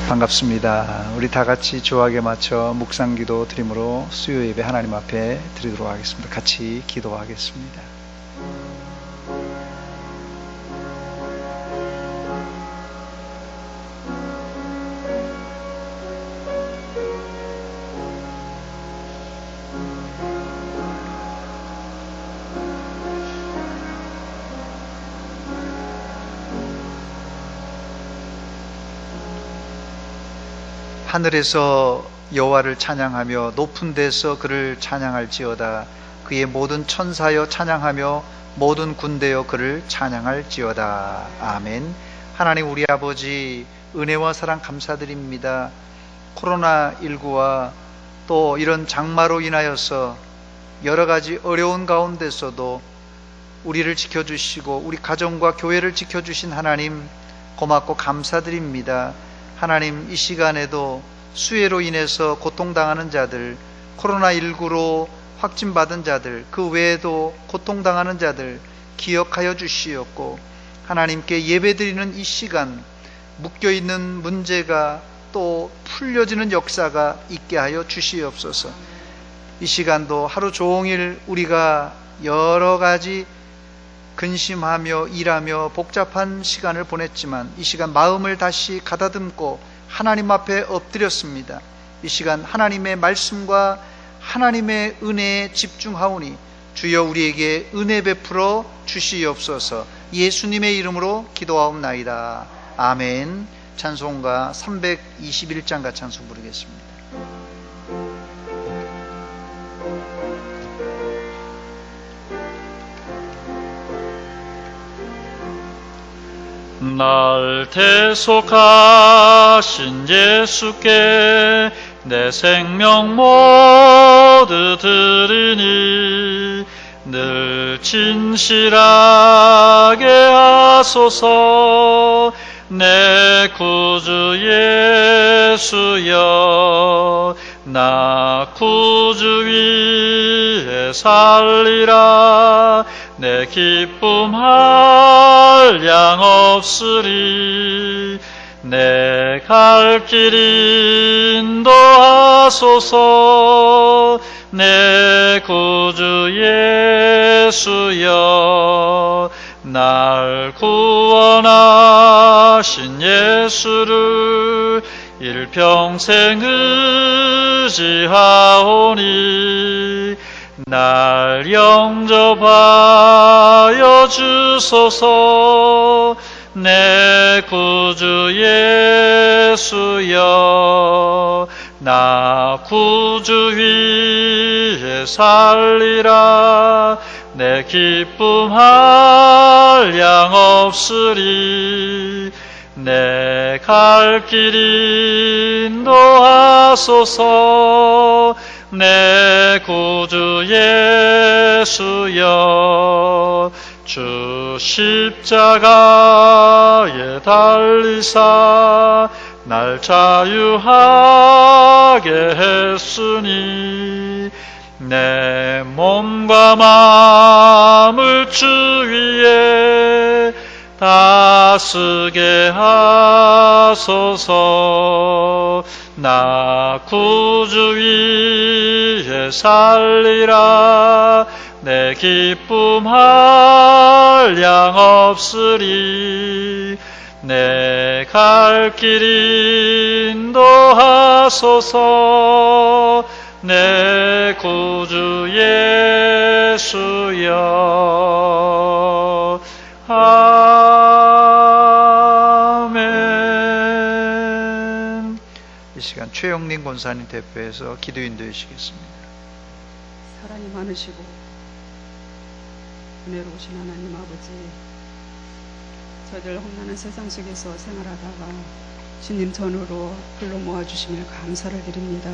반갑습니다. 우리 다 같이 조화에 맞춰 묵상기도 드림으로 수요 예배 하나님 앞에 드리도록 하겠습니다. 같이 기도하겠습니다. 하늘에서 여호와를 찬양하며 높은 데서 그를 찬양할지어다. 그의 모든 천사여 찬양하며 모든 군대여 그를 찬양할지어다. 아멘. 하나님 우리 아버지, 은혜와 사랑 감사드립니다. 코로나19와 또 이런 장마로 인하여서 여러 가지 어려운 가운데서도 우리를 지켜주시고 우리 가정과 교회를 지켜주신 하나님 고맙고 감사드립니다. 하나님, 이 시간에도 수해로 인해서 고통당하는 자들, 코로나19로 확진받은 자들, 그 외에도 고통당하는 자들 기억하여 주시옵고, 하나님께 예배드리는 이 시간 묶여있는 문제가 또 풀려지는 역사가 있게 하여 주시옵소서. 이 시간도 하루 종일 우리가 여러 가지 근심하며 일하며 복잡한 시간을 보냈지만 이 시간 마음을 다시 가다듬고 하나님 앞에 엎드렸습니다. 이 시간 하나님의 말씀과 하나님의 은혜에 집중하오니 주여 우리에게 은혜 베풀어 주시옵소서. 예수님의 이름으로 기도하옵나이다. 아멘. 찬송가 321장가 찬송 부르겠습니다. 날 대속하신 예수께 내 생명 모두 드리니 늘 진실하게 하소서. 내 구주 예수여, 나 구주 위에 살리라. 내 기쁨 한량 없으리. 내 갈 길 인도하소서. 내 구주 예수여, 날 구원하신 예수를 일평생 의지하오니 날 영접하여 주소서. 내 구주 예수여, 나 구주 위에 살리라. 내 기쁨 한량 없으리. 내 갈 길 인도하소서. 내 구주 예수여, 주 십자가에 달리사 날 자유하게 했으니 내 몸과 마음을 주 위에 다스게 하소서. 나 구주 위에 살리라. 내 기쁨 한량 없으리. 내 갈 길 인도하소서. 내 구주 예수여. 아멘. 이 시간 최영린 권사님 대표해서 기도 인도해 주시겠습니다. 사랑이 많으시고 은혜로우신 하나님 아버지, 저희들 험난한 세상 속에서 생활하다가 주님 전으로 불러 모아주심을 감사를 드립니다.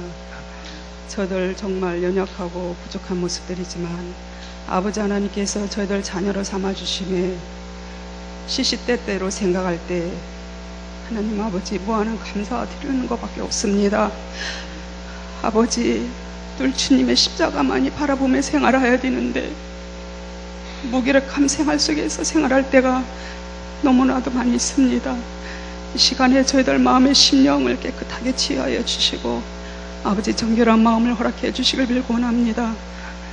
저희들 정말 연약하고 부족한 모습들이지만 아버지 하나님께서 저희들 자녀로 삼아주심에 시시때때로 생각할 때 하나님 아버지 무한한 감사가 드리는 것밖에 없습니다. 아버지, 늘 주님의 십자가만이 바라보며 생활해야 되는데 무기력함 생활 속에서 생활할 때가 너무나도 많이 있습니다. 이 시간에 저희들 마음의 심령을 깨끗하게 치유하여 주시고 아버지 정결한 마음을 허락해 주시길 빌고 원합니다.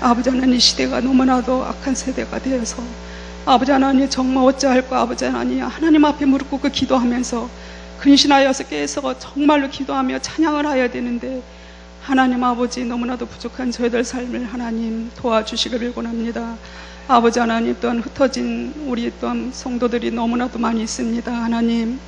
아버지 하나님, 이 시대가 너무나도 악한 세대가 되어서 아버지 하나님 정말 어찌할까, 아버지 하나님 앞에 무릎 꿇고 기도하면서 근신하여서 깨서 정말로 기도하며 찬양을 해야 되는데 하나님 아버지 너무나도 부족한 저희들 삶을 하나님 도와주시길 빌고 합니다. 아버지 하나님, 또한 흩어진 우리 또한 성도들이 너무나도 많이 있습니다. 하나님,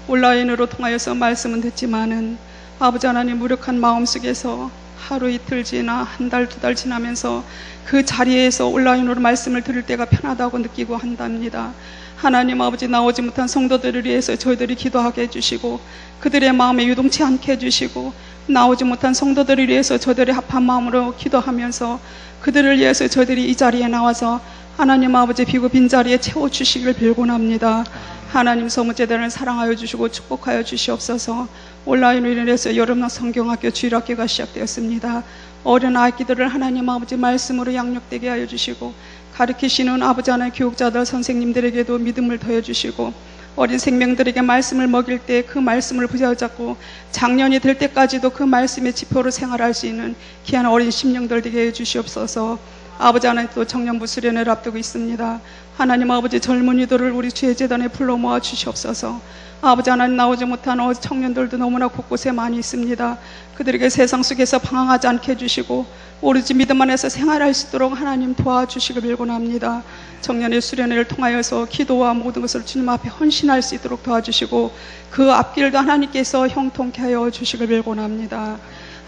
온라인으로 통하여서 말씀은 듣지만은 아버지 하나님 무력한 마음속에서 하루 이틀 지나 한 달, 두 달 지나면서 그 자리에서 온라인으로 말씀을 들을 때가 편하다고 느끼고 한답니다. 하나님 아버지, 나오지 못한 성도들을 위해서 저희들이 기도하게 해주시고 그들의 마음에 유동치 않게 해주시고 나오지 못한 성도들을 위해서 저들의 합한 마음으로 기도하면서 그들을 위해서 저희들이 이 자리에 나와서 하나님 아버지 비고 빈자리에 채워주시길 빌곤 합니다. 하나님 소문재단을 사랑하여 주시고 축복하여 주시옵소서. 온라인으로 인해서 여름날 성경학교 주일학교가 시작되었습니다. 어린 아이들을 하나님 아버지 말씀으로 양육되게 하여 주시고 가르치시는 아버지 하나님 교육자들 선생님들에게도 믿음을 더해 주시고 어린 생명들에게 말씀을 먹일 때 그 말씀을 부여잡고 작년이 될 때까지도 그 말씀의 지표로 생활할 수 있는 귀한 어린 심령들 되게 해 주시옵소서. 아버지 하나님, 또 청년부 수련회를 앞두고 있습니다. 하나님 아버지 젊은이들을 우리 주의재단에 불러 모아 주시옵소서. 아버지 하나님, 나오지 못한 청년들도 너무나 곳곳에 많이 있습니다. 그들에게 세상 속에서 방황하지 않게 해주시고 오로지 믿음 안에서 생활할 수 있도록 하나님 도와주시길 빌곤 합니다. 청년의 수련회를 통하여서 기도와 모든 것을 주님 앞에 헌신할 수 있도록 도와주시고 그 앞길도 하나님께서 형통케 하여 주시길 빌곤 합니다.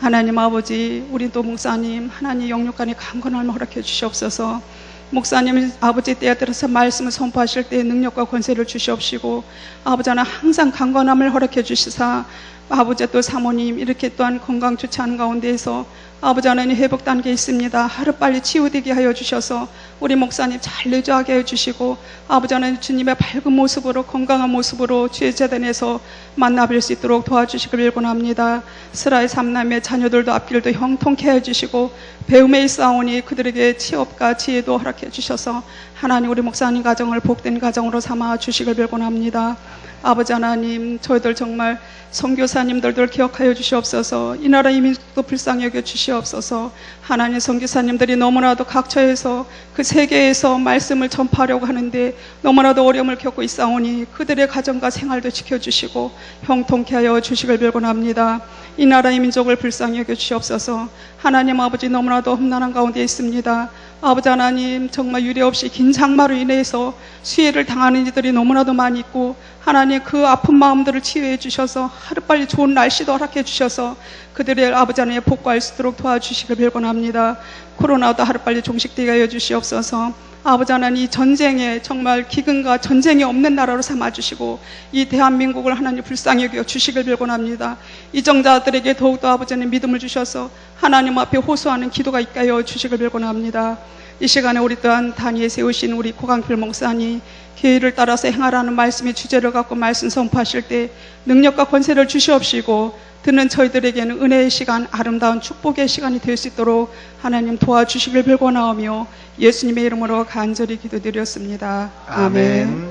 하나님 아버지, 우리 또 목사님 하나님 영육간에 강건함을 허락해 주시옵소서. 목사님 아버지 때에 들어서 말씀을 선포하실 때 능력과 권세를 주시옵시고 아버지 하나 항상 강건함을 허락해 주시사 아버지 또 사모님 이렇게 또한 건강 좋지 않은 가운데에서 아버지 하나님 회복 단계에 있습니다. 하루빨리 치유되게 하여 주셔서 우리 목사님 잘 내조하게 해주시고 아버지 하나님 주님의 밝은 모습으로 건강한 모습으로 주의 재단에서 만나뵐 수 있도록 도와주시길 빌곤 합니다. 스라의 삼남의 자녀들도 앞길도 형통케 해주시고 배움에 있사오니 그들에게 취업과 지혜도 허락해 주셔서 하나님 우리 목사님 가정을 복된 가정으로 삼아 주시길 빌곤 합니다. 아버지 하나님, 저희들 정말 선교사님들을 기억하여 주시옵소서. 이 나라 이민국도 불쌍히 여겨 주시옵소서. 하나님, 선교사님들이 너무나도 각처에서 그 세계에서 말씀을 전파하려고 하는데 너무나도 어려움을 겪고 있사오니 그들의 가정과 생활도 지켜주시고 형통케 하여 주시길 빌곤 합니다. 이 나라의 민족을 불쌍히 여겨 주시옵소서. 하나님 아버지, 너무나도 험난한 가운데 있습니다. 아버지 하나님, 정말 유례없이 긴 장마로 인해서 수해를 당하는 이들이 너무나도 많이 있고 하나님 그 아픈 마음들을 치유해 주셔서 하루빨리 좋은 날씨도 허락해 주셔서 그들의 아버지 하나님 복구할 수 있도록 도와주시길 빌곤 합니다. 코로나도 하루빨리 종식되게 하여 주시옵소서. 아버지 하나님, 이 전쟁에 정말 기근과 전쟁이 없는 나라로 삼아주시고 이 대한민국을 하나님 불쌍히 여겨 주시길 빌곤 합니다. 이정자들에게 더욱더 아버지 하나님 믿음을 주셔서 하나님 앞에 호소하는 기도가 있게 하여 주시길 빌곤 합니다. 이 시간에 우리 또한 단위에 세우신 우리 고강필 목사님 계율을 따라서 행하라는 말씀의 주제를 갖고 말씀 선포하실 때 능력과 권세를 주시옵시고 듣는 저희들에게는 은혜의 시간, 아름다운 축복의 시간이 될 수 있도록 하나님 도와주시길 빌고나오며 예수님의 이름으로 간절히 기도드렸습니다. 아멘.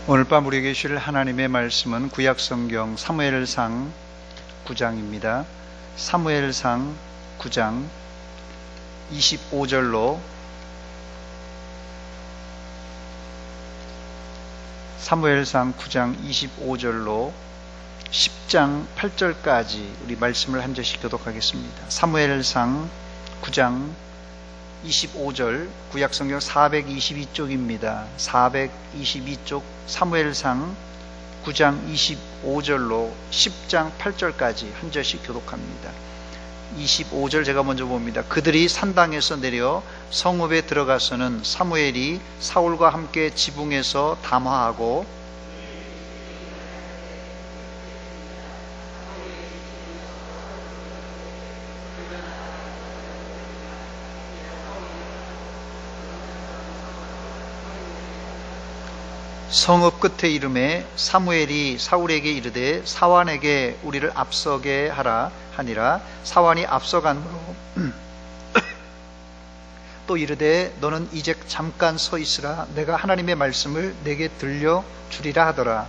오늘 밤 우리에게 주실 하나님의 말씀은 구약성경 사무엘상 9장입니다. 사무엘상 9장 25절로 사무엘상 9장 25절로 10장 8절까지 우리 말씀을 한 절씩 교독하겠습니다. 사무엘상 9장 25절, 구약성경 422쪽입니다. 422쪽 사무엘상 9장 25절로 10장 8절까지 한 절씩 교독합니다. 25절 제가 먼저 봅니다. 그들이 산당에서 내려 성읍에 들어가서는 사무엘이 사울과 함께 지붕에서 담화하고 성읍 끝에 이름에 사무엘이 사울에게 이르되 사완에게 우리를 앞서게 하라 하니라. 사완이 앞서간으로 또 이르되 너는 이제 잠깐 서 있으라. 내가 하나님의 말씀을 내게 들려 주리라 하더라.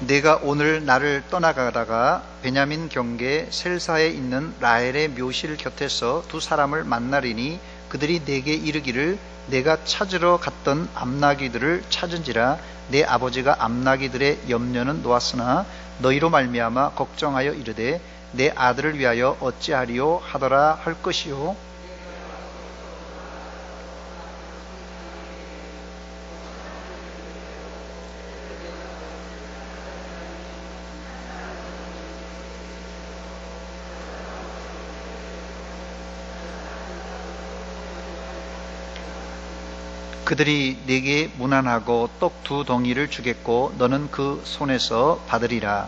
내가 오늘 나를 떠나가다가 베냐민 경계 셀사에 있는 라헬의 묘실 곁에서 두 사람을 만나리니 그들이 내게 이르기를 내가 찾으러 갔던 암나귀들을 찾은지라. 내 아버지가 암나귀들의 염려는 놓았으나 너희로 말미암아 걱정하여 이르되 내 아들을 위하여 어찌하리요 하더라 할 것이요. 그들이 네게 문안하고 떡 2덩이를 주겠고 너는 그 손에서 받으리라.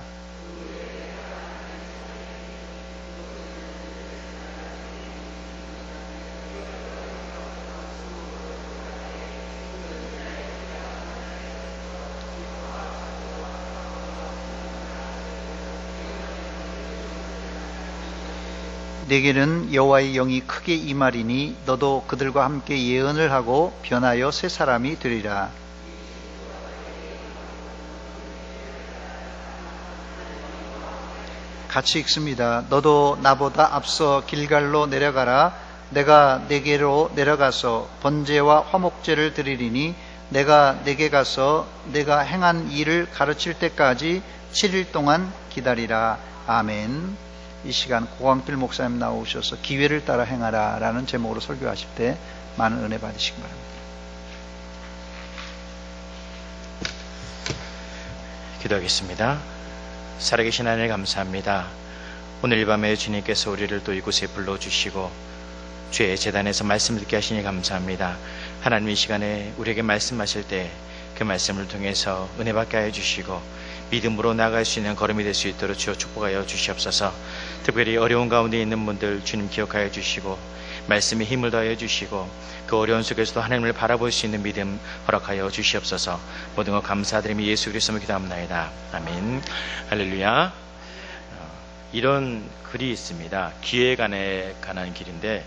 내게는 여호와의 영이 크게 임하리니 너도 그들과 함께 예언을 하고 변하여 새 사람이 되리라. 같이 읽습니다. 너도 나보다 앞서 길갈로 내려가라. 내가 내게로 내려가서 번제와 화목제를 드리리니 내가 내게 가서 내가 행한 일을 가르칠 때까지 7일 동안 기다리라. 아멘. 이 시간 고광필 목사님 나오셔서 기회를 따라 행하라 라는 제목으로 설교하실 때 많은 은혜 받으시기 바랍니다. 기도하겠습니다. 살아계신 하나님 감사합니다. 오늘 이 밤에 주님께서 우리를 또 이곳에 불러주시고 주의 제단에서 말씀 듣게 하시니 감사합니다. 하나님 이 시간에 우리에게 말씀하실 때 그 말씀을 통해서 은혜 받게 하여 주시고 믿음으로 나아갈 수 있는 걸음이 될 수 있도록 주여 축복하여 주시옵소서. 특별히 어려운 가운데 있는 분들 주님 기억하여 주시고 말씀에 힘을 더하여 주시고 그 어려운 속에서도 하나님을 바라볼 수 있는 믿음 허락하여 주시옵소서. 모든 것 감사드리며 예수 그리스도로 기도합나이다. 아멘. 할렐루야. 이런 글이 있습니다. 기회에 관한 길인데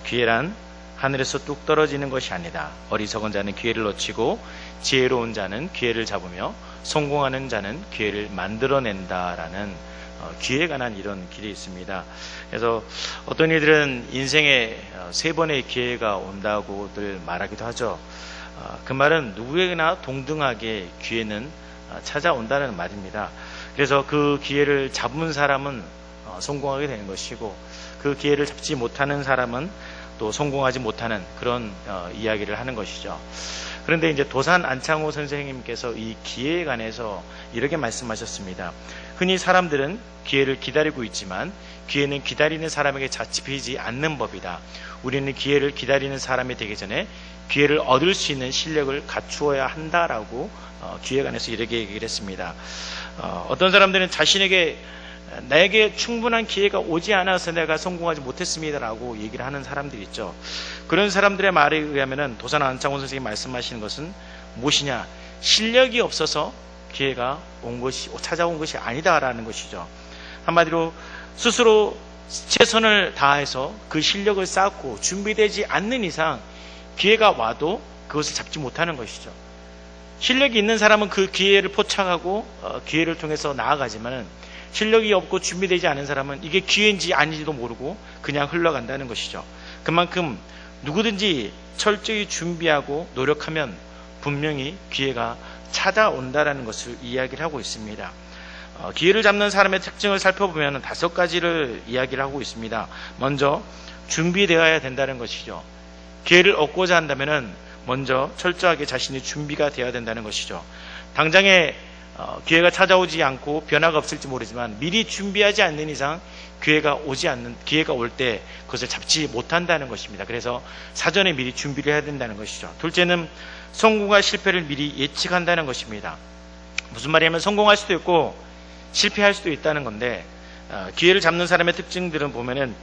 기회란 하늘에서 뚝 떨어지는 것이 아니다. 어리석은 자는 기회를 놓치고 지혜로운 자는 기회를 잡으며 성공하는 자는 기회를 만들어낸다라는 기회에 관한 이런 길이 있습니다. 그래서 어떤 이들은 인생에 3번의 기회가 온다고들 말하기도 하죠. 그 말은 누구에게나 동등하게 기회는 찾아온다는 말입니다. 그래서 그 기회를 잡은 사람은 성공하게 되는 것이고 그 기회를 잡지 못하는 사람은 또 성공하지 못하는 그런 이야기를 하는 것이죠. 그런데 이제 도산 안창호 선생님께서 이 기회에 관해서 이렇게 말씀하셨습니다. 흔히 사람들은 기회를 기다리고 있지만 기회는 기다리는 사람에게 잡히지 않는 법이다. 우리는 기회를 기다리는 사람이 되기 전에 기회를 얻을 수 있는 실력을 갖추어야 한다라고 기회에 관해서 이렇게 얘기를 했습니다. 어떤 사람들은 자신에게 내게 충분한 기회가 오지 않아서 내가 성공하지 못했습니다라고 얘기를 하는 사람들이 있죠. 그런 사람들의 말에 의하면 도산 안창호 선생님이 말씀하시는 것은 무엇이냐? 실력이 없어서 기회가 찾아온 것이 아니다라는 것이죠. 한마디로 스스로 최선을 다해서 그 실력을 쌓고 준비되지 않는 이상 기회가 와도 그것을 잡지 못하는 것이죠. 실력이 있는 사람은 그 기회를 포착하고 기회를 통해서 나아가지만 실력이 없고 준비되지 않은 사람은 이게 기회인지 아닌지도 모르고 그냥 흘러간다는 것이죠. 그만큼 누구든지 철저히 준비하고 노력하면 분명히 기회가 찾아온다라는 것을 이야기를 하고 있습니다. 기회를 잡는 사람의 특징을 살펴보면 5가지를 이야기를 하고 있습니다. 먼저 준비되어야 된다는 것이죠. 기회를 얻고자 한다면 먼저 철저하게 자신이 준비가 되어야 된다는 것이죠. 당장에 기회가 찾아오지 않고 변화가 없을지 모르지만 미리 준비하지 않는 이상 기회가 올 때 그것을 잡지 못한다는 것입니다. 그래서 사전에 미리 준비를 해야 된다는 것이죠. 둘째는 성공과 실패를 미리 예측한다는 것입니다. 무슨 말이냐면 성공할 수도 있고 실패할 수도 있다는 건데, 기회를 잡는 사람의 특징들은 보면은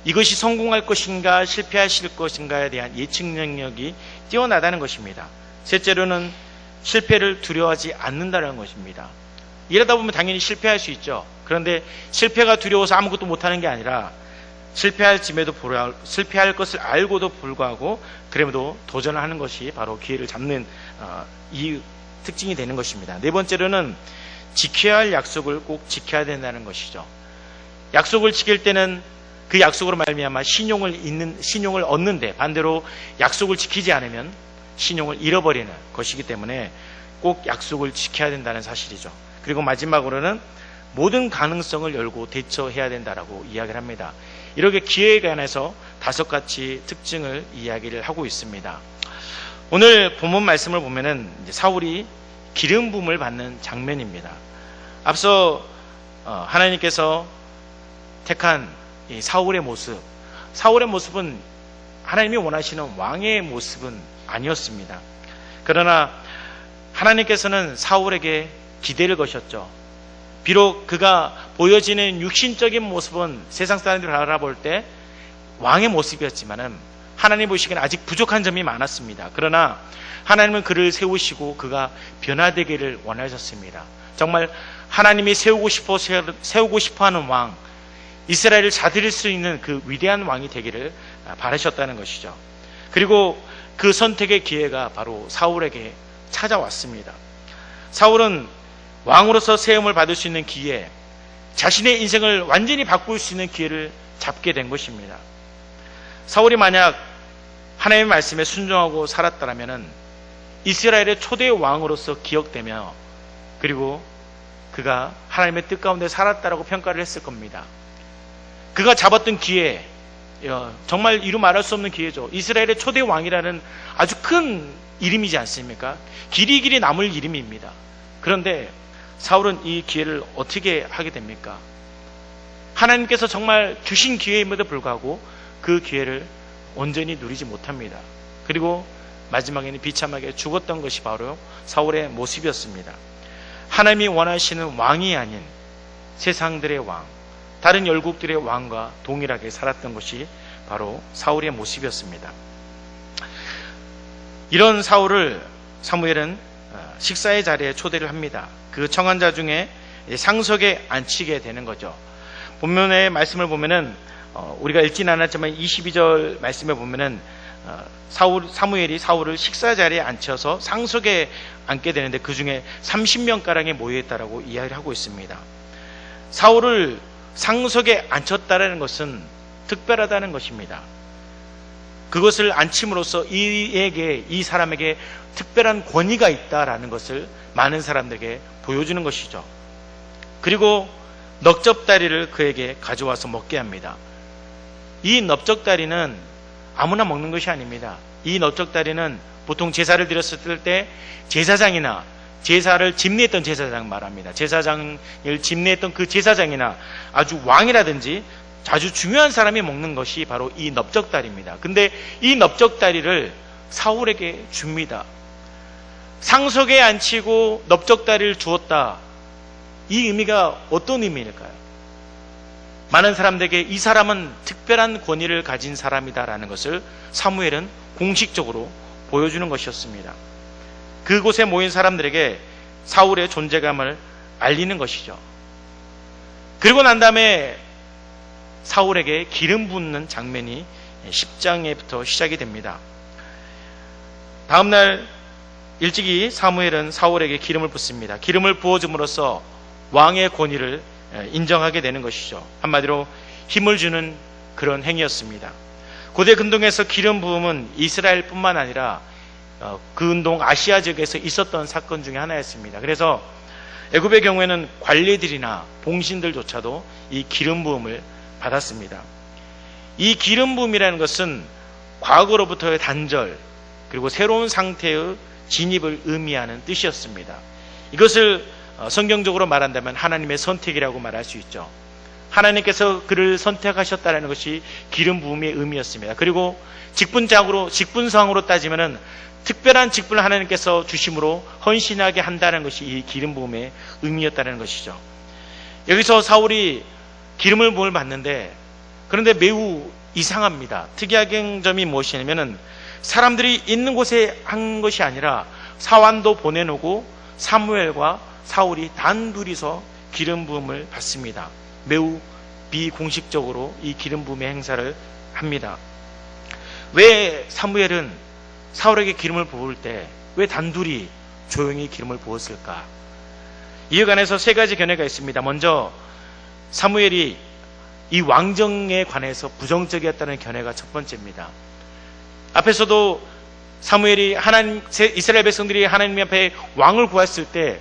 이것이 성공할 것인가 실패하실 것인가에 대한 예측 능력이 뛰어나다는 것입니다. 셋째로는 실패를 두려워하지 않는다는 것입니다. 이러다 보면 당연히 실패할 수 있죠. 그런데 실패가 두려워서 아무것도 못하는 게 아니라 실패할 것을 알고도 불구하고 그래도 도전을 하는 것이 바로 기회를 잡는 이 특징이 되는 것입니다. 네 번째로는 지켜야 할 약속을 꼭 지켜야 된다는 것이죠. 약속을 지킬 때는 그 약속으로 말미암아 신용을 얻는데, 반대로 약속을 지키지 않으면 신용을 잃어버리는 것이기 때문에 꼭 약속을 지켜야 된다는 사실이죠. 그리고 마지막으로는 모든 가능성을 열고 대처해야 된다라고 이야기를 합니다. 이렇게 기회에 관해서 5가지 특징을 이야기를 하고 있습니다. 오늘 본문 말씀을 보면은 이제 사울이 기름 부음을 받는 장면입니다. 앞서 하나님께서 택한 이 사울의 모습은 하나님이 원하시는 왕의 모습은 아니었습니다. 그러나 하나님께서는 사울에게 기대를 거셨죠. 비록 그가 보여지는 육신적인 모습은 세상 사람들이 알아볼 때 왕의 모습이었지만은 하나님 보시기에는 아직 부족한 점이 많았습니다. 그러나 하나님은 그를 세우시고 그가 변화되기를 원하셨습니다. 정말 하나님이 세우고 싶어하는 왕, 이스라엘을 다스릴 수 있는 그 위대한 왕이 되기를 바라셨다는 것이죠. 그리고 그 선택의 기회가 바로 사울에게 찾아왔습니다. 사울은 왕으로서 세움을 받을 수 있는 기회, 자신의 인생을 완전히 바꿀 수 있는 기회를 잡게 된 것입니다. 사울이 만약 하나님의 말씀에 순종하고 살았다면 이스라엘의 초대 왕으로서 기억되며, 그리고 그가 하나님의 뜻 가운데 살았다라고 평가를 했을 겁니다. 그가 잡았던 기회, 정말 이루 말할 수 없는 기회죠. 이스라엘의 초대 왕이라는 아주 큰 이름이지 않습니까? 길이 남을 이름입니다. 그런데 사울은 이 기회를 어떻게 하게 됩니까? 하나님께서 정말 주신 기회임에도 불구하고 그 기회를 온전히 누리지 못합니다. 그리고 마지막에는 비참하게 죽었던 것이 바로 사울의 모습이었습니다. 하나님이 원하시는 왕이 아닌 세상들의 왕, 다른 열국들의 왕과 동일하게 살았던 것이 바로 사울의 모습이었습니다. 이런 사울을 사무엘은 식사의 자리에 초대를 합니다. 그 청한 자 중에 상석에 앉히게 되는 거죠. 본문의 말씀을 보면은 우리가 읽진 않았지만 22절 말씀에 보면은 사무엘이 사울을 식사 자리에 앉혀서 상석에 앉게 되는데 그 중에 30명가량이 모여있다라고 이야기를 하고 있습니다. 사울을 상석에 앉혔다라는 것은 특별하다는 것입니다. 그것을 앉힘으로써 이 사람에게 특별한 권위가 있다라는 것을 많은 사람들에게 보여주는 것이죠. 그리고 넓적다리를 그에게 가져와서 먹게 합니다. 이 넓적다리는 아무나 먹는 것이 아닙니다. 이 넓적다리는 보통 제사를 드렸을 때 제사장이나 제사를 집례했던 제사장 말합니다. 제사장을 집례했던 그 제사장이나 아주 왕이라든지 아주 중요한 사람이 먹는 것이 바로 이 넓적다리입니다. 근데 이 넓적다리를 사울에게 줍니다. 상석에 앉히고 넓적다리를 주었다. 이 의미가 어떤 의미일까요? 많은 사람들에게 이 사람은 특별한 권위를 가진 사람이다라는 것을 사무엘은 공식적으로 보여주는 것이었습니다. 그곳에 모인 사람들에게 사울의 존재감을 알리는 것이죠. 그리고 난 다음에 사울에게 기름 붓는 장면이 10장에부터 시작이 됩니다. 다음날 일찍이 사무엘은 사울에게 기름을 붓습니다. 기름을 부어줌으로써 왕의 권위를 인정하게 되는 것이죠. 한마디로 힘을 주는 그런 행위였습니다. 고대 근동에서 기름 부음은 이스라엘뿐만 아니라 그 운동 아시아 지역에서 있었던 사건 중에 하나였습니다. 그래서 애굽의 경우에는 관리들이나 봉신들조차도 이 기름 부음을 받았습니다. 이 기름 부음이라는 것은 과거로부터의 단절, 그리고 새로운 상태의 진입을 의미하는 뜻이었습니다. 이것을 성경적으로 말한다면 하나님의 선택이라고 말할 수 있죠. 하나님께서 그를 선택하셨다는 것이 기름 부음의 의미였습니다. 그리고 직분상으로 따지면은 특별한 직분을 하나님께서 주심으로 헌신하게 한다는 것이 이 기름 부음의 의미였다는 것이죠. 여기서 사울이 기름을 부음을 받는데, 그런데 매우 이상합니다. 특이한 점이 무엇이냐면은 사람들이 있는 곳에 한 것이 아니라 사환도 보내놓고 사무엘과 사울이 단둘이서 기름 부음을 받습니다. 매우 비공식적으로 이 기름 부음의 행사를 합니다. 왜 사무엘은 사울에게 기름을 부을 때 왜 단둘이 조용히 기름을 부었을까? 이에 관해서 세 가지 견해가 있습니다. 먼저 사무엘이 이 왕정에 관해서 부정적이었다는 견해가 첫 번째입니다. 앞에서도 사무엘이 이스라엘 백성들이 하나님 앞에 왕을 구했을 때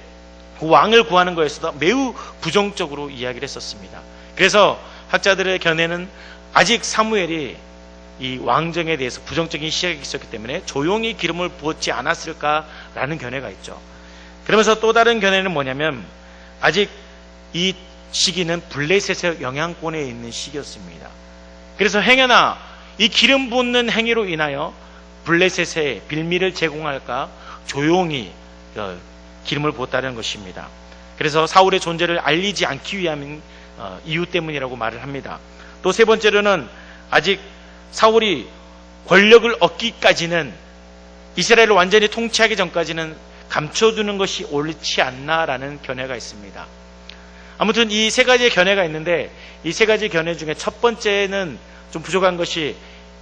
그 왕을 구하는 것에서도 매우 부정적으로 이야기를 했었습니다. 그래서 학자들의 견해는 아직 사무엘이 이 왕정에 대해서 부정적인 시각이 있었기 때문에 조용히 기름을 부었지 않았을까라는 견해가 있죠. 그러면서 또 다른 견해는 뭐냐면 아직 이 시기는 블레셋의 영향권에 있는 시기였습니다. 그래서 행여나 이 기름 붓는 행위로 인하여 블레셋에 빌미를 제공할까 조용히 기름을 부었다는 것입니다. 그래서 사울의 존재를 알리지 않기 위한 이유 때문이라고 말을 합니다. 또 세 번째로는 아직 사울이 권력을 얻기까지는, 이스라엘을 완전히 통치하기 전까지는 감춰두는 것이 옳지 않나라는 견해가 있습니다. 아무튼 이 세 가지의 견해가 있는데, 이 세 가지 견해 중에 첫 번째는 좀 부족한 것이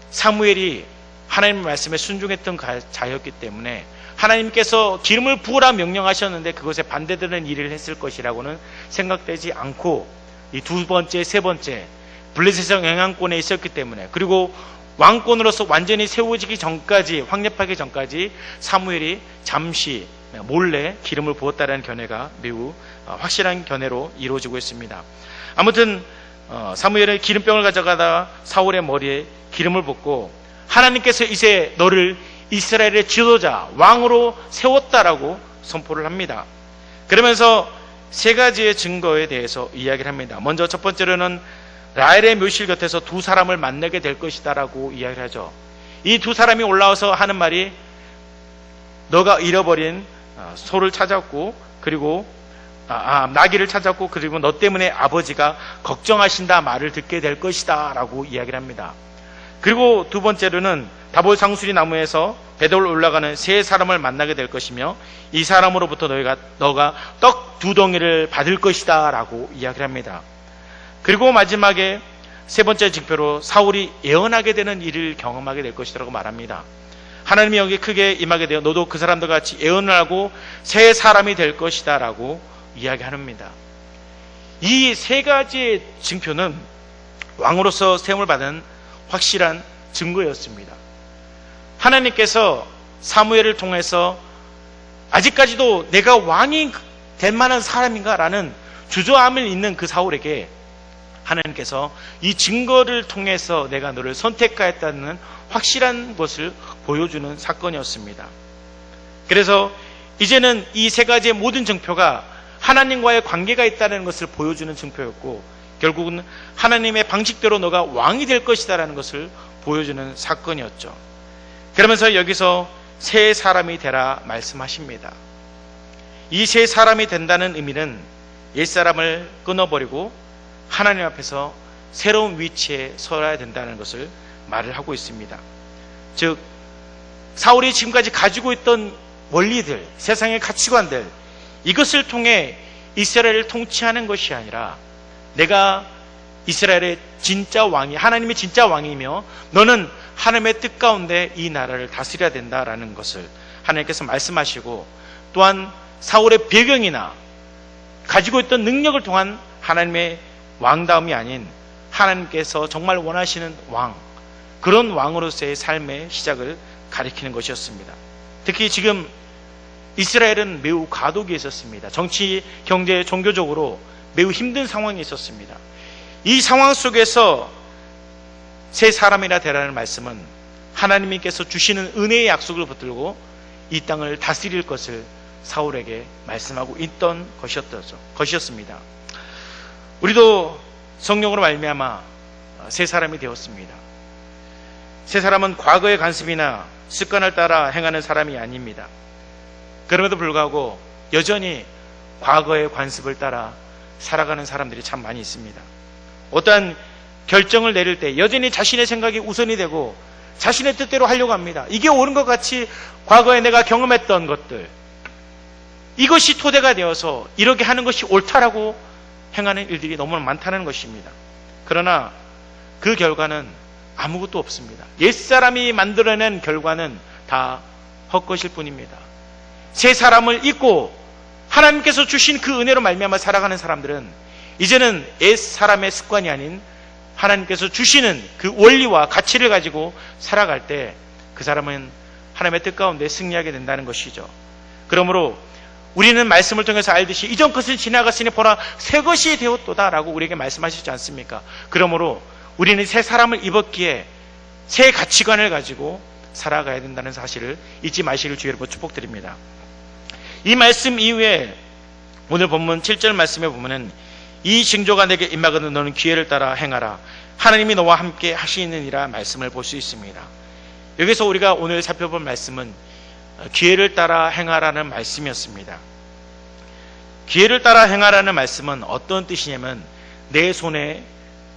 사무엘이 하나님의 말씀에 순종했던 자였기 때문에 하나님께서 기름을 부으라 명령하셨는데 그것에 반대되는 일을 했을 것이라고는 생각되지 않고, 이 두 번째, 세 번째, 블레셋의 영향권에 있었기 때문에, 그리고 왕권으로서 완전히 세워지기 전까지, 확립하기 전까지 사무엘이 잠시 몰래 기름을 부었다는 견해가 매우 확실한 견해로 이루어지고 있습니다. 아무튼 사무엘은 기름병을 가져가다가 사울의 머리에 기름을 붓고 하나님께서 이제 너를 이스라엘의 지도자, 왕으로 세웠다라고 선포를 합니다. 그러면서 세 가지의 증거에 대해서 이야기를 합니다. 먼저 첫 번째로는 라헬의 묘실 곁에서 두 사람을 만나게 될 것이다라고 이야기를 하죠. 이 두 사람이 올라와서 하는 말이 너가 잃어버린 소를 찾았고, 그리고 나귀를 찾았고, 그리고 너 때문에 아버지가 걱정하신다 말을 듣게 될 것이다 라고 이야기를 합니다. 그리고 두 번째로는 다볼 상수리 나무에서 배돌 올라가는 세 사람을 만나게 될 것이며 이 사람으로부터 너가 떡 두 덩이를 받을 것이다 라고 이야기를 합니다. 그리고 마지막에 세 번째 징표로 사울이 예언하게 되는 일을 경험하게 될 것이라고 말합니다. 하나님이 여기 크게 임하게 되어 너도 그 사람들과 같이 예언을 하고 새 사람이 될 것이다 라고 이야기합니다. 이 세 가지의 징표는 왕으로서 세움을 받은 확실한 증거였습니다. 하나님께서 사무엘을 통해서 아직까지도 내가 왕이 될 만한 사람인가 라는 주저함을 있는 그 사울에게 하나님께서 이 증거를 통해서 내가 너를 선택하였다는 확실한 것을 보여주는 사건이었습니다. 그래서 이제는 이 세 가지의 모든 증표가 하나님과의 관계가 있다는 것을 보여주는 증표였고, 결국은 하나님의 방식대로 너가 왕이 될 것이다 라는 것을 보여주는 사건이었죠. 그러면서 여기서 새 사람이 되라 말씀하십니다. 이 새 사람이 된다는 의미는 옛사람을 끊어버리고 하나님 앞에서 새로운 위치에 서야 된다는 것을 말을 하고 있습니다. 즉 사울이 지금까지 가지고 있던 원리들, 세상의 가치관들, 이것을 통해 이스라엘을 통치하는 것이 아니라 내가 이스라엘의 진짜 왕이, 하나님의 진짜 왕이며 너는 하나님의 뜻 가운데 이 나라를 다스려야 된다라는 것을 하나님께서 말씀하시고, 또한 사울의 배경이나 가지고 있던 능력을 통한 하나님의 왕다움이 아닌 하나님께서 정말 원하시는 왕, 그런 왕으로서의 삶의 시작을 가리키는 것이었습니다. 특히 지금 이스라엘은 매우 과도기에 있었습니다. 정치, 경제, 종교적으로 매우 힘든 상황이 있었습니다. 이 상황 속에서 새 사람이나 되라는 말씀은 하나님께서 주시는 은혜의 약속을 붙들고 이 땅을 다스릴 것을 사울에게 말씀하고 있던 것이었습니다. 우리도 성령으로 말미암아 새 사람이 되었습니다. 새 사람은 과거의 간섭이나 습관을 따라 행하는 사람이 아닙니다. 그럼에도 불구하고 여전히 과거의 관습을 따라 살아가는 사람들이 참 많이 있습니다. 어떠한 결정을 내릴 때 여전히 자신의 생각이 우선이 되고 자신의 뜻대로 하려고 합니다. 이게 옳은 것 같이 과거에 내가 경험했던 것들, 이것이 토대가 되어서 이렇게 하는 것이 옳다라고 행하는 일들이 너무 많다는 것입니다. 그러나 그 결과는 아무것도 없습니다. 옛사람이 만들어낸 결과는 다 헛것일 뿐입니다. 새 사람을 잊고 하나님께서 주신 그 은혜로 말미암아 살아가는 사람들은 이제는 옛사람의 습관이 아닌 하나님께서 주시는 그 원리와 가치를 가지고 살아갈 때 그 사람은 하나님의 뜻 가운데 승리하게 된다는 것이죠. 그러므로 우리는 말씀을 통해서 알듯이 이전 것은 지나갔으니 보라 새 것이 되었도다라고 우리에게 말씀하시지 않습니까? 그러므로 우리는 새 사람을 입었기에 새 가치관을 가지고 살아가야 된다는 사실을 잊지 마시길 주의 이름으로 축복드립니다. 이 말씀 이후에 오늘 본문 7절 말씀에 보면은 이 징조가 내게 임하거든 너는 기회를 따라 행하라. 하나님이 너와 함께 하시느니라 말씀을 볼 수 있습니다. 여기서 우리가 오늘 살펴볼 말씀은 기회를 따라 행하라는 말씀이었습니다. 기회를 따라 행하라는 말씀은 어떤 뜻이냐면 내 손에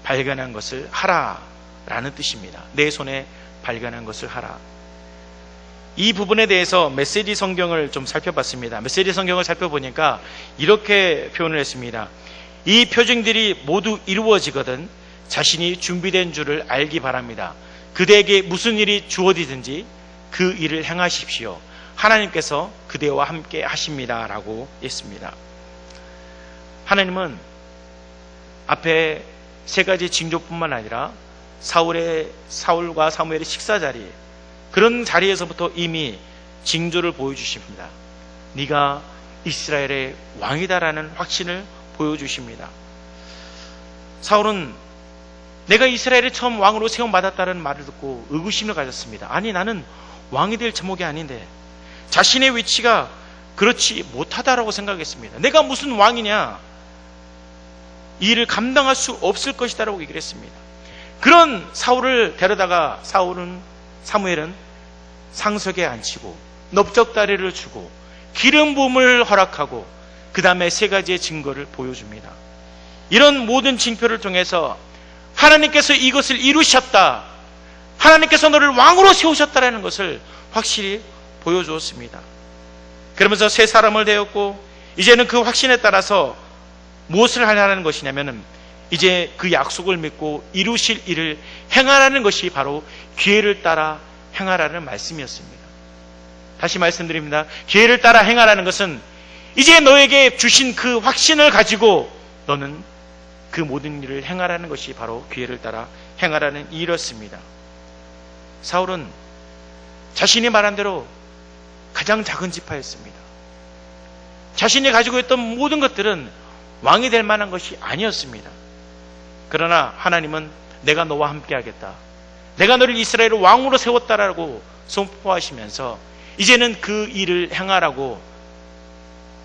발견한 것을 하라라는 뜻입니다. 내 손에 발견한 것을 하라. 이 부분에 대해서 메시지 성경을 좀 살펴봤습니다. 메시지 성경을 살펴보니까 이렇게 표현을 했습니다. 이 표징들이 모두 이루어지거든 자신이 준비된 줄을 알기 바랍니다. 그대에게 무슨 일이 주어지든지 그 일을 행하십시오. 하나님께서 그대와 함께 하십니다. 라고 했습니다. 하나님은 앞에 세 가지 징조뿐만 아니라 사울과 사무엘의 식사 자리, 그런 자리에서부터 이미 징조를 보여주십니다. 네가 이스라엘의 왕이다라는 확신을 보여주십니다. 사울은 내가 이스라엘의 처음 왕으로 세움받았다는 말을 듣고 의구심을 가졌습니다. 아니 나는 왕이 될 제목이 아닌데 자신의 위치가 그렇지 못하다라고 생각했습니다. 내가 무슨 왕이냐, 이 일을 감당할 수 없을 것이다라고 얘기를 했습니다. 그런 사울을 데려다가 사무엘은 상석에 앉히고 넓적다리를 주고 기름 부음을 허락하고 그 다음에 세 가지의 증거를 보여줍니다. 이런 모든 징표를 통해서 하나님께서 이것을 이루셨다, 하나님께서 너를 왕으로 세우셨다라는 것을 확실히 보여주었습니다. 그러면서 새 사람을 되었고 이제는 그 확신에 따라서 무엇을 하려는 것이냐면은 이제 그 약속을 믿고 이루실 일을 행하라는 것이 바로 기회를 따라 행하라는 말씀이었습니다. 다시 말씀드립니다. 기회를 따라 행하라는 것은 이제 너에게 주신 그 확신을 가지고 너는 그 모든 일을 행하라는 것이 바로 기회를 따라 행하라는 일이었습니다. 사울은 자신이 말한 대로 가장 작은 지파였습니다. 자신이 가지고 있던 모든 것들은 왕이 될 만한 것이 아니었습니다. 그러나 하나님은 내가 너와 함께 하겠다, 내가 너를 이스라엘의 왕으로 세웠다라고 선포하시면서 이제는 그 일을 행하라고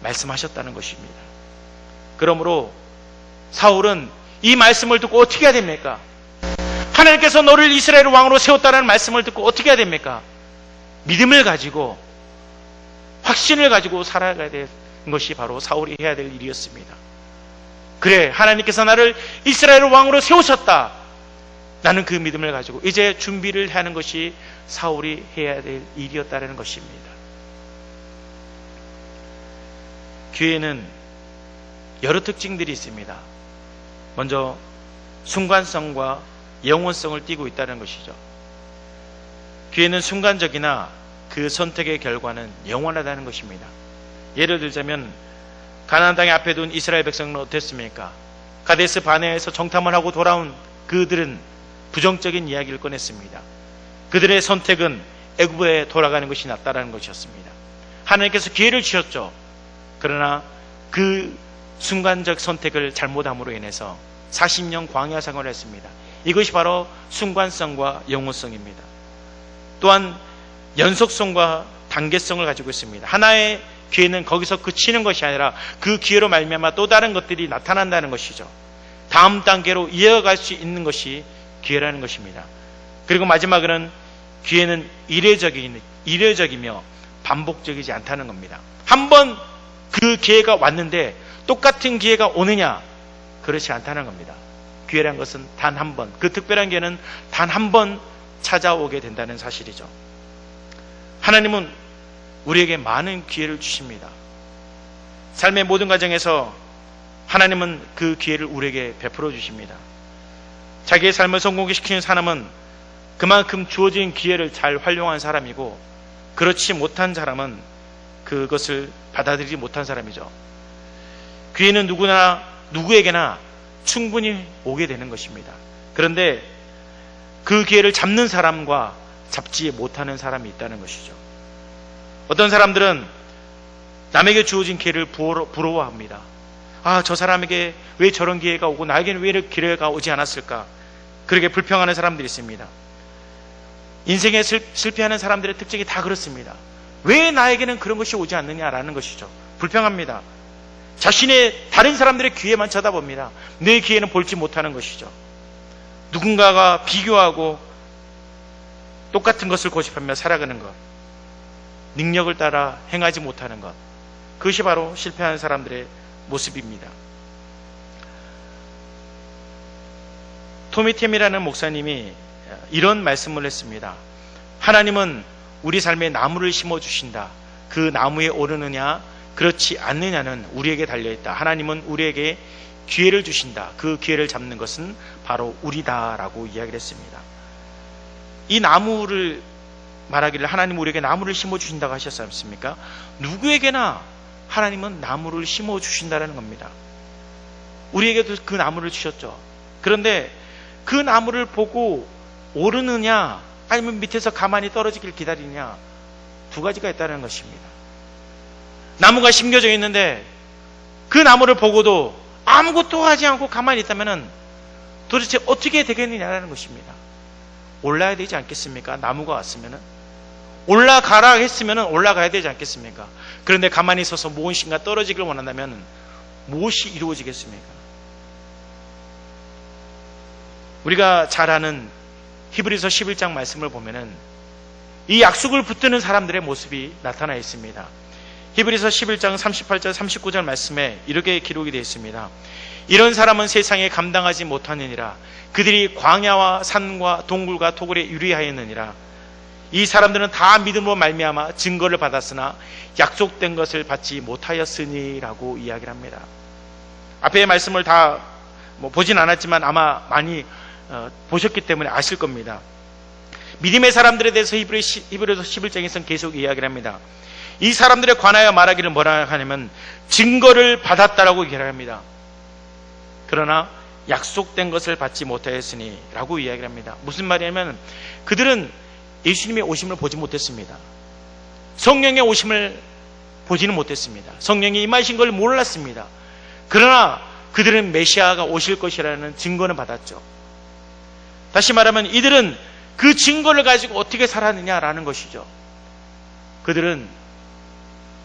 말씀하셨다는 것입니다. 그러므로 사울은 이 말씀을 듣고 어떻게 해야 됩니까? 하나님께서 너를 이스라엘의 왕으로 세웠다는 말씀을 듣고 어떻게 해야 됩니까? 믿음을 가지고 확신을 가지고 살아가야 되는 것이 바로 사울이 해야 될 일이었습니다. 그래, 하나님께서 나를 이스라엘의 왕으로 세우셨다, 나는 그 믿음을 가지고 이제 준비를 하는 것이 사울이 해야 될 일이었다는 것입니다. 기회는 여러 특징들이 있습니다. 먼저 순간성과 영원성을 띠고 있다는 것이죠. 기회는 순간적이나 그 선택의 결과는 영원하다는 것입니다. 예를 들자면 가나안 땅에 앞에 둔 이스라엘 백성은 어땠습니까? 가데스 바네아에서 정탐을 하고 돌아온 그들은 부정적인 이야기를 꺼냈습니다. 그들의 선택은 애굽에 돌아가는 것이 낫다라는 것이었습니다. 하나님께서 기회를 주셨죠. 그러나 그 순간적 선택을 잘못함으로 인해서 40년 광야 생활을 했습니다. 이것이 바로 순간성과 영원성입니다. 또한 연속성과 단계성을 가지고 있습니다. 하나의 기회는 거기서 그치는 것이 아니라 그 기회로 말미암아 또 다른 것들이 나타난다는 것이죠. 다음 단계로 이어갈 수 있는 것이 기회라는 것입니다. 그리고 마지막으로는 기회는 이례적이며 반복적이지 않다는 겁니다. 한 번 그 기회가 왔는데 똑같은 기회가 오느냐? 그렇지 않다는 겁니다. 기회란 것은 단 한 번, 그 특별한 기회는 단 한 번 찾아오게 된다는 사실이죠. 하나님은 우리에게 많은 기회를 주십니다. 삶의 모든 과정에서 하나님은 그 기회를 우리에게 베풀어 주십니다. 자기의 삶을 성공시키는 사람은 그만큼 주어진 기회를 잘 활용한 사람이고, 그렇지 못한 사람은 그것을 받아들이지 못한 사람이죠. 기회는 누구에게나 충분히 오게 되는 것입니다. 그런데 그 기회를 잡는 사람과 잡지 못하는 사람이 있다는 것이죠. 어떤 사람들은 남에게 주어진 기회를 부러워합니다. 아, 저 사람에게 왜 저런 기회가 오고 나에게는 왜 이렇게 기회가 오지 않았을까? 그렇게 불평하는 사람들이 있습니다. 인생에 실패하는 사람들의 특징이 다 그렇습니다. 왜 나에게는 그런 것이 오지 않느냐라는 것이죠. 불평합니다. 자신의 다른 사람들의 기회만 쳐다봅니다. 내 기회는 볼지 못하는 것이죠. 누군가가 비교하고 똑같은 것을 고집하며 살아가는 것, 능력을 따라 행하지 못하는 것, 그것이 바로 실패하는 사람들의 모습입니다. 토미템이라는 목사님이 이런 말씀을 했습니다. 하나님은 우리 삶에 나무를 심어주신다. 그 나무에 오르느냐 그렇지 않느냐는 우리에게 달려있다. 하나님은 우리에게 기회를 주신다. 그 기회를 잡는 것은 바로 우리다라고 이야기를 했습니다. 이 나무를 말하기를 하나님 우리에게 나무를 심어주신다고 하셨지 않습니까? 누구에게나 하나님은 나무를 심어주신다는 겁니다. 우리에게도 그 나무를 주셨죠. 그런데 그 나무를 보고 오르느냐 아니면 밑에서 가만히 떨어지길 기다리느냐, 두 가지가 있다는 것입니다. 나무가 심겨져 있는데 그 나무를 보고도 아무것도 하지 않고 가만히 있다면 도대체 어떻게 되겠느냐라는 것입니다. 올라야 되지 않겠습니까? 나무가 왔으면 올라가라 했으면 올라가야 되지 않겠습니까? 그런데 가만히 서서 무엇인가 떨어지길 원한다면 무엇이 이루어지겠습니까? 우리가 잘 아는 히브리서 11장 말씀을 보면은 이 약속을 붙드는 사람들의 모습이 나타나 있습니다. 히브리서 11장 38절 39절 말씀에 이렇게 기록이 되어 있습니다. 이런 사람은 세상에 감당하지 못하느니라. 그들이 광야와 산과 동굴과 토굴에 유리하였느니라. 이 사람들은 다 믿음으로 말미암아 증거를 받았으나 약속된 것을 받지 못하였으니라고 이야기를 합니다. 앞에 말씀을 다 보진 않았지만 아마 많이 보셨기 때문에 아실 겁니다. 믿음의 사람들에 대해서 히브리서 11장에서는 계속 이야기를 합니다. 이 사람들에 관하여 말하기를 뭐라 하냐면 증거를 받았다라고 얘기를 합니다. 그러나 약속된 것을 받지 못하였으니 라고 이야기를 합니다. 무슨 말이냐면 그들은 예수님의 오심을 보지 못했습니다. 성령의 오심을 보지는 못했습니다. 성령이 임하신 걸 몰랐습니다. 그러나 그들은 메시아가 오실 것이라는 증거는 받았죠. 다시 말하면 이들은 그 증거를 가지고 어떻게 살았느냐라는 것이죠. 그들은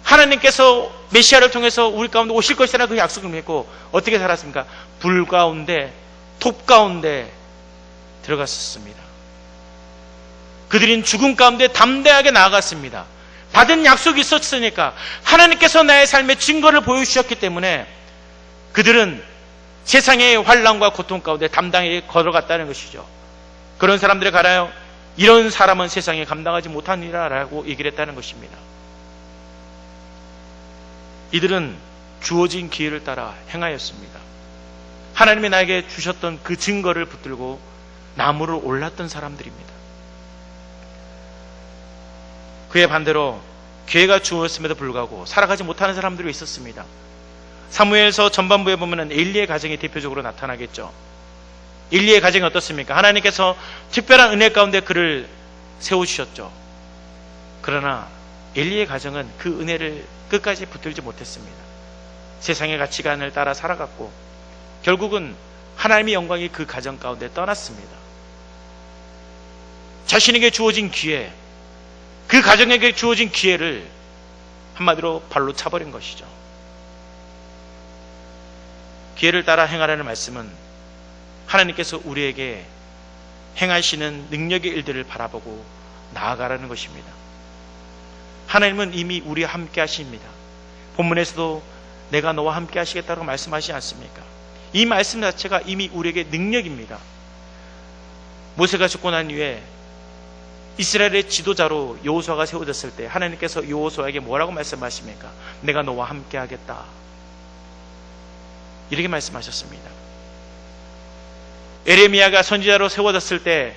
하나님께서 메시아를 통해서 우리 가운데 오실 것이라는 그 약속을 믿고 어떻게 살았습니까? 불 가운데, 톱 가운데 들어갔었습니다. 그들은 죽음 가운데 담대하게 나아갔습니다. 받은 약속이 있었으니까, 하나님께서 나의 삶의 증거를 보여주셨기 때문에 그들은 세상의 환난과 고통 가운데 담당하게 걸어갔다는 것이죠. 그런 사람들에 관하여 이런 사람은 세상에 감당하지 못하니라 라고 얘기를 했다는 것입니다. 이들은 주어진 기회를 따라 행하였습니다. 하나님이 나에게 주셨던 그 증거를 붙들고 나무를 올랐던 사람들입니다. 그에 반대로 기회가 주어졌음에도 불구하고 살아가지 못하는 사람들이 있었습니다. 사무엘서 전반부에 보면 엘리의 가정이 대표적으로 나타나겠죠. 엘리의 가정이 어떻습니까? 하나님께서 특별한 은혜 가운데 그를 세워주셨죠. 그러나 엘리의 가정은 그 은혜를 끝까지 붙들지 못했습니다. 세상의 가치관을 따라 살아갔고 결국은 하나님의 영광이 그 가정 가운데 떠났습니다. 자신에게 주어진 기회, 그 가정에게 주어진 기회를 한마디로 발로 차버린 것이죠. 기회를 따라 행하라는 말씀은 하나님께서 우리에게 행하시는 능력의 일들을 바라보고 나아가라는 것입니다. 하나님은 이미 우리와 함께 하십니다. 본문에서도 내가 너와 함께 하시겠다고 말씀하시지 않습니까? 이 말씀 자체가 이미 우리에게 능력입니다. 모세가 죽고 난 이후에 이스라엘의 지도자로 여호수아가 세워졌을 때 하나님께서 여호수아에게 뭐라고 말씀하십니까? 내가 너와 함께 하겠다. 이렇게 말씀하셨습니다. 에레미야가 선지자로 세워졌을 때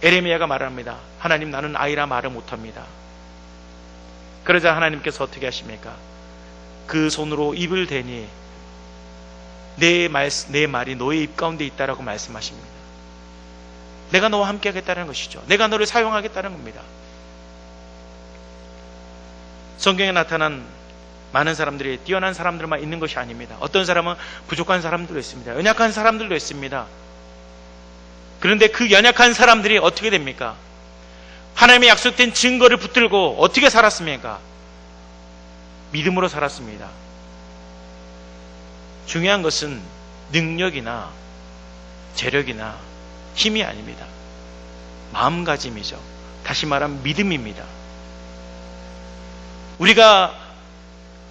에레미야가 말합니다. 하나님, 나는 아이라 말을 못합니다. 그러자 하나님께서 어떻게 하십니까? 그 손으로 입을 대니 내 말이 너의 입 가운데 있다라고 말씀하십니다. 내가 너와 함께 하겠다는 것이죠. 내가 너를 사용하겠다는 겁니다. 성경에 나타난 많은 사람들이 뛰어난 사람들만 있는 것이 아닙니다. 어떤 사람은 부족한 사람들도 있습니다. 연약한 사람들도 있습니다. 그런데 그 연약한 사람들이 어떻게 됩니까? 하나님의 약속된 증거를 붙들고 어떻게 살았습니까? 믿음으로 살았습니다. 중요한 것은 능력이나 재력이나 힘이 아닙니다. 마음가짐이죠. 다시 말하면 믿음입니다. 우리가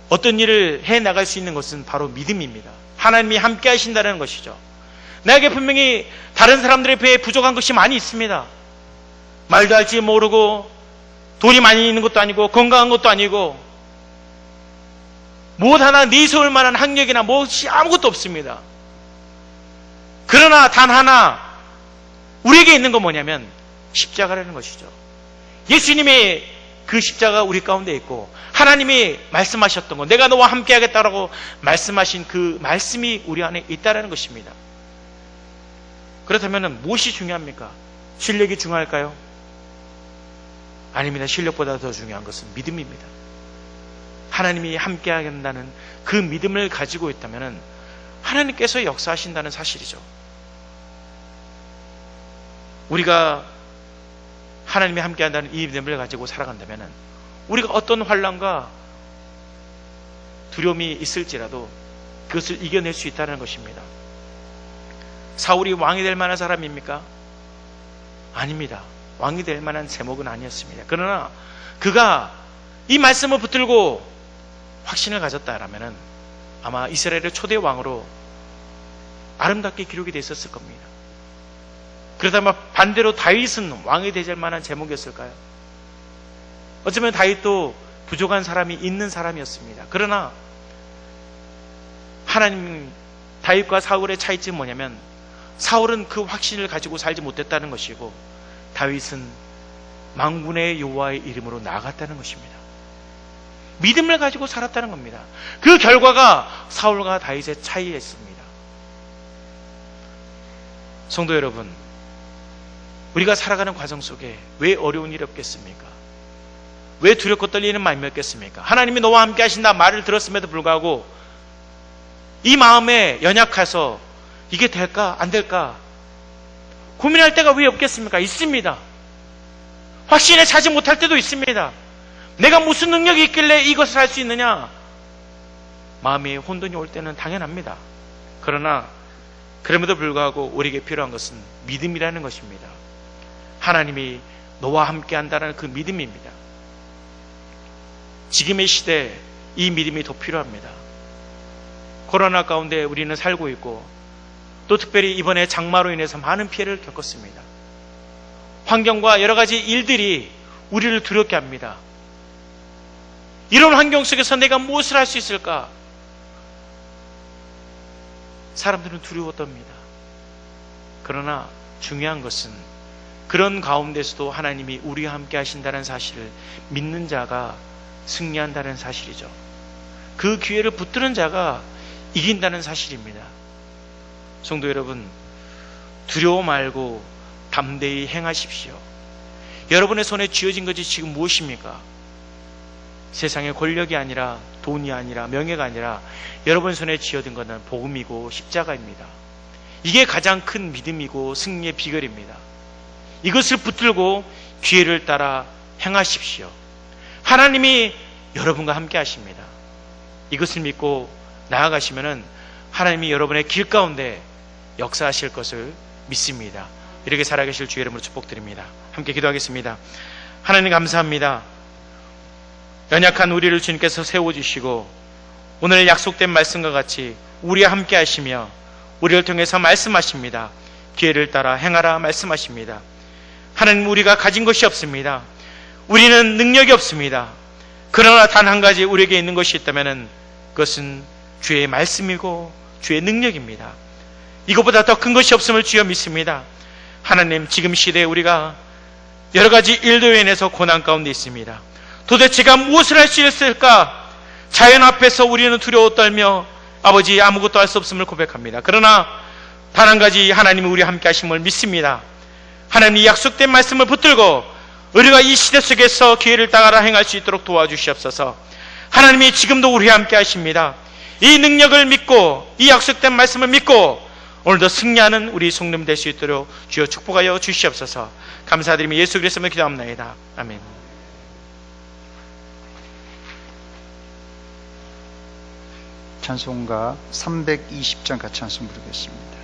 어떤 일을 해나갈 수 있는 것은 바로 믿음입니다. 하나님이 함께 하신다는 것이죠. 나에게 분명히 다른 사람들에 비해 부족한 것이 많이 있습니다. 말도 할지 모르고 돈이 많이 있는 것도 아니고 건강한 것도 아니고 무엇 하나 내세울 만한 학력이나 무엇이 아무것도 없습니다. 그러나 단 하나 우리에게 있는 건 뭐냐면 십자가라는 것이죠. 예수님의 그 십자가 우리 가운데 있고 하나님이 말씀하셨던 것, 내가 너와 함께 하겠다라고 말씀하신 그 말씀이 우리 안에 있다는 것입니다. 그렇다면 무엇이 중요합니까? 실력이 중요할까요? 아닙니다. 실력보다 더 중요한 것은 믿음입니다. 하나님이 함께 하겠다는 그 믿음을 가지고 있다면 하나님께서 역사하신다는 사실이죠. 우리가 하나님이 함께 한다는 이 믿음을 가지고 살아간다면 우리가 어떤 환난과 두려움이 있을지라도 그것을 이겨낼 수 있다는 것입니다. 사울이 왕이 될 만한 사람입니까? 아닙니다. 왕이 될 만한 제목은 아니었습니다. 그러나 그가 이 말씀을 붙들고 확신을 가졌다라면 아마 이스라엘의 초대 왕으로 아름답게 기록이 되어 있었을 겁니다. 그렇다면 반대로 다윗은 왕이 되질 만한 제목이었을까요? 어쩌면 다윗도 부족한 사람이 있는 사람이었습니다. 그러나 하나님, 다윗과 사울의 차이점은 뭐냐면 사울은 그 확신을 가지고 살지 못했다는 것이고 다윗은 만군의 여호와의 이름으로 나아갔다는 것입니다. 믿음을 가지고 살았다는 겁니다. 그 결과가 사울과 다윗의 차이였습니다. 성도 여러분, 우리가 살아가는 과정 속에 왜 어려운 일이 없겠습니까? 왜 두렵고 떨리는 마음이 없겠습니까? 하나님이 너와 함께 하신다 말을 들었음에도 불구하고 이 마음에 연약해서 이게 될까 안 될까 고민할 때가 왜 없겠습니까? 있습니다. 확신에 차지 못할 때도 있습니다. 내가 무슨 능력이 있길래 이것을 할 수 있느냐? 마음에 혼돈이 올 때는 당연합니다. 그러나 그럼에도 불구하고 우리에게 필요한 것은 믿음이라는 것입니다. 하나님이 너와 함께 한다는 그 믿음입니다. 지금의 시대에 이 믿음이 더 필요합니다. 코로나 가운데 우리는 살고 있고 또 특별히 이번에 장마로 인해서 많은 피해를 겪었습니다. 환경과 여러 가지 일들이 우리를 두렵게 합니다. 이런 환경 속에서 내가 무엇을 할 수 있을까? 사람들은 두려웠답니다. 그러나 중요한 것은 그런 가운데서도 하나님이 우리와 함께 하신다는 사실을 믿는 자가 승리한다는 사실이죠. 그 기회를 붙드는 자가 이긴다는 사실입니다. 성도 여러분, 두려워 말고 담대히 행하십시오. 여러분의 손에 쥐어진 것이 지금 무엇입니까? 세상의 권력이 아니라 돈이 아니라 명예가 아니라 여러분 손에 쥐어든 것은 복음이고 십자가입니다. 이게 가장 큰 믿음이고 승리의 비결입니다. 이것을 붙들고 기회를 따라 행하십시오. 하나님이 여러분과 함께 하십니다. 이것을 믿고 나아가시면은 하나님이 여러분의 길 가운데 역사하실 것을 믿습니다. 이렇게 살아계실 주의 이름으로 축복드립니다. 함께 기도하겠습니다. 하나님 감사합니다. 연약한 우리를 주님께서 세워주시고 오늘 약속된 말씀과 같이 우리와 함께 하시며 우리를 통해서 말씀하십니다. 기회를 따라 행하라 말씀하십니다. 하나님, 우리가 가진 것이 없습니다. 우리는 능력이 없습니다. 그러나 단 한 가지 우리에게 있는 것이 있다면 그것은 주의 말씀이고 주의 능력입니다. 이것보다 더 큰 것이 없음을 주여 믿습니다. 하나님, 지금 시대에 우리가 여러 가지 일로 인해서 고난 가운데 있습니다. 도대체 제가 무엇을 할 수 있을까? 자연 앞에서 우리는 두려워 떨며 아버지 아무것도 할 수 없음을 고백합니다. 그러나 단 한 가지 하나님이 우리와 함께 하심을 믿습니다. 하나님이 약속된 말씀을 붙들고 우리가 이 시대 속에서 기회를 따라 행할 수 있도록 도와주시옵소서. 하나님이 지금도 우리와 함께 하십니다. 이 능력을 믿고 이 약속된 말씀을 믿고 오늘도 승리하는 우리 성도님 될 수 있도록 주여 축복하여 주시옵소서. 감사드리며 예수 그리스도로 기도합나이다. 아멘. 찬송가 320장 같이 찬송 부르겠습니다.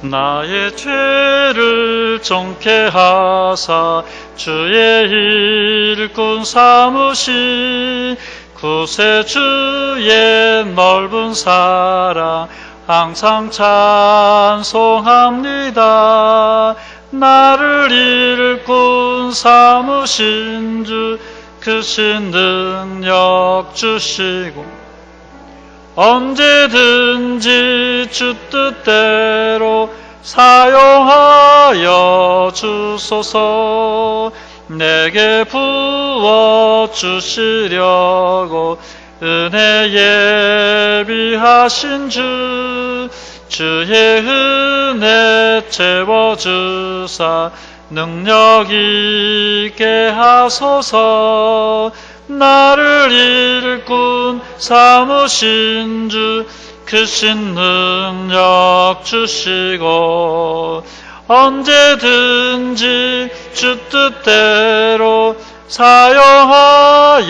나의 죄를 정케 하사 주의 일꾼 삼으신 구세주의 넓은 사랑 항상 찬송합니다. 나를 일꾼 삼으신 주 크신 능력 주시고 언제든지 주 뜻대로 사용하여 주소서. 내게 부어 주시려고 은혜 예비하신 주 주의 은혜 채워주사 능력 있게 하소서. 나를 일꾼 삼으신 주 크신 능력 주시고 언제든지 주 뜻대로 사용하여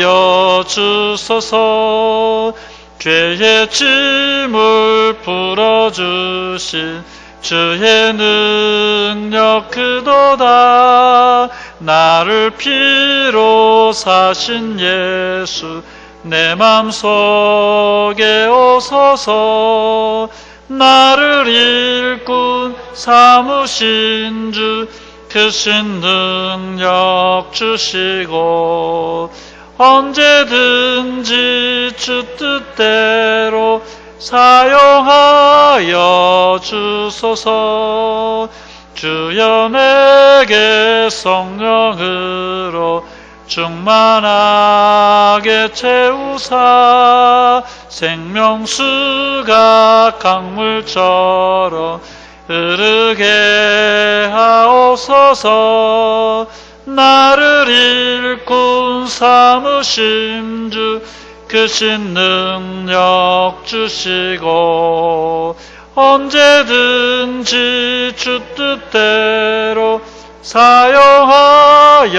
주소서. 죄의 짐을 풀어주신 주의 능력 크도다. 나를 피로 사신 예수 내 맘속에 오소서. 나를 일꾼 삼으신 주 크신 능력 주시고 언제든지 주 뜻대로 사용하여 주소서. 주여 내게 성령으로 충만하게 채우사 생명수가 강물처럼 흐르게 하옵소서. 나를 일꾼 삼으신 주 크신 능력 주시고 언제든지 주 뜻대로 사용하여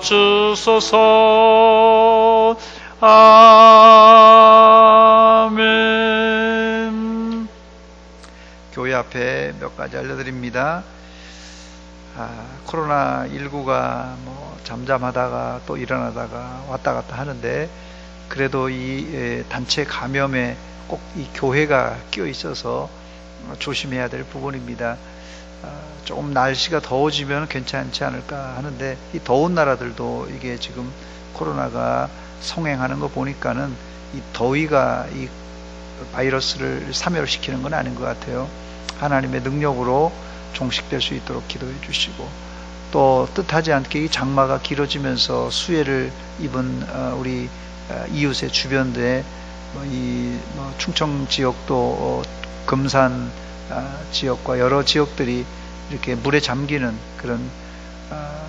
주소서. 아멘. 교회 앞에 몇 가지 알려드립니다. 코로나19가 잠잠하다가 또 일어나다가 왔다 갔다 하는데 그래도 이 단체 감염에 꼭 이 교회가 끼어 있어서 조심해야 될 부분입니다. 조금 날씨가 더워지면 괜찮지 않을까 하는데 이 더운 나라들도 이게 지금 코로나가 성행하는 거 보니까는 이 더위가 이 바이러스를 사멸시키는 건 아닌 것 같아요. 하나님의 능력으로 종식될 수 있도록 기도해 주시고 또 뜻하지 않게 이 장마가 길어지면서 수해를 입은 우리 이웃의 주변에 충청 지역도 금산 지역과 여러 지역들이 이렇게 물에 잠기는 그런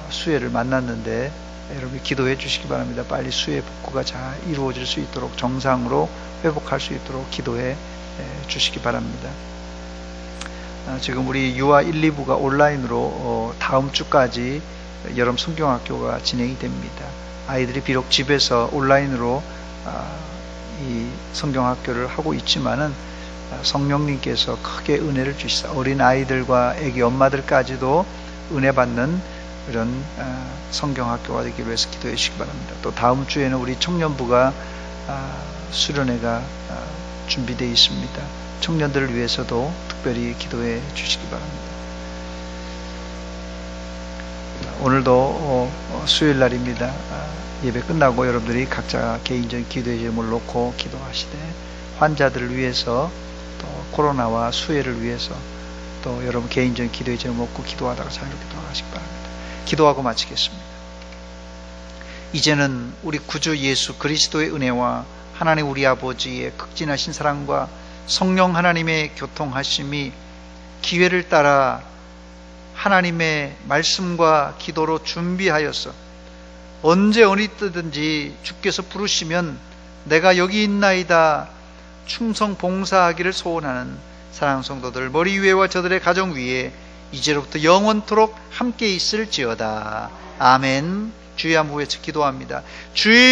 수해를 만났는데 여러분이 기도해 주시기 바랍니다. 빨리 수해 복구가 잘 이루어질 수 있도록 정상으로 회복할 수 있도록 기도해 주시기 바랍니다. 지금 우리 유아 1, 2부가 온라인으로 다음 주까지 여름 성경학교가 진행이 됩니다. 아이들이 비록 집에서 온라인으로 이 성경학교를 하고 있지만은 성령님께서 크게 은혜를 주시사 어린 아이들과 애기 엄마들까지도 은혜 받는 이런 성경학교가 되기 위해서 기도해 주시기 바랍니다. 또 다음 주에는 우리 청년부가 수련회가 준비되어 있습니다. 청년들을 위해서도 특별히 기도해 주시기 바랍니다. 오늘도 수요일 날입니다. 예배 끝나고 여러분들이 각자 개인적인 기도의 제목을 놓고 기도하시되 환자들을 위해서 또 코로나와 수혜를 위해서 또 여러분 개인적인 기도의 제목 놓고 기도하다가 자유롭게 돌아가시기 바랍니다. 기도하고 마치겠습니다. 이제는 우리 구주 예수 그리스도의 은혜와 하나님 우리 아버지의 극진하신 사랑과 성령 하나님의 교통하심이 기회를 따라 하나님의 말씀과 기도로 준비하여서 언제 어느 때든지 주께서 부르시면 내가 여기 있나이다 충성 봉사하기를 소원하는 사랑하는 성도들 머리 위에와 저들의 가정 위에 이제로부터 영원토록 함께 있을지어다. 아멘. 주의 한번 외쳐 기도합니다. 주의